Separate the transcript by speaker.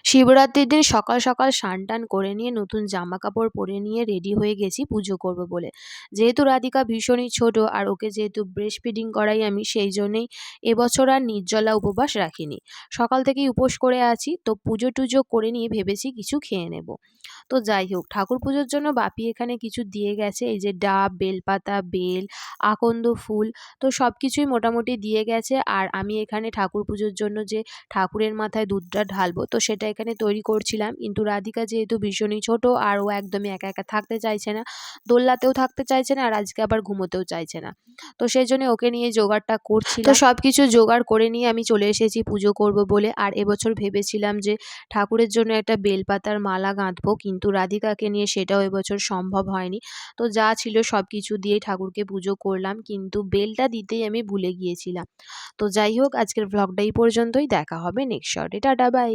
Speaker 1: শিবরাত্রির দিন সকাল সকাল স্নান-টান করে নিয়ে নতুন জামাকাপড় পরে নিয়ে রেডি হয়ে গেছি পুজো করব বলে। যেহেতু রাধিকা ভীষণই ছোট আর ওকে যেহেতু ব্রেস্ট ফিডিং করাই আমি, সেই জন্যেই এবছর আর নির্জলা উপবাস রাখিনি। সকাল থেকেই উপোস করে আছি, তো পুজো-টুজো করে নিয়ে ভেবেছি কিছু খেয়ে নেব। তো যাই হোক, ঠাকুর পুজোর জন্য বাপি এখানে কিছু দিয়ে গেছে, এই যে ডাব, বেলপাতা, বেল, আকন্দ ফুল, তো সব কিছুই মোটামুটি দিয়ে গেছে। আর আমি এখানে ঠাকুর পুজোর জন্য যে ঠাকুরের মাথায় দুধটা ঢালবো, তো সেটা এখানে তৈরি করছিলাম। কিন্তু রাধিকা যেহেতু ভীষণই ছোট আর ও একদমই একা একা থাকতে চাইছে না, দোলনাতেও থাকতে চাইছে না, আর আজকে আবার ঘুমোতেও চাইছে না, তো সেই জন্য ওকে নিয়ে জোগাড়টা করছিলাম। তো সবকিছু জোগাড় করে নিয়ে আমি চলে এসেছি পুজো করব বলে। আর এবছর ভেবেছিলাম যে ঠাকুরের জন্য একটা বেলপাতার মালা গাঁথবো, কিন্তু রাধিকাকে নিয়ে সেটাও এবছর সম্ভব হয়নি। তো যা ছিল সব কিছু দিয়েই ঠাকুরকে পুজো করলাম, কিন্তু বেলটা দিতেই আমি ভুলে গিয়েছিলাম। তো যাই হোক, আজকের ভ্লগটা এই পর্যন্তই। দেখা হবে নেক্সট শর্টে। Tata, by.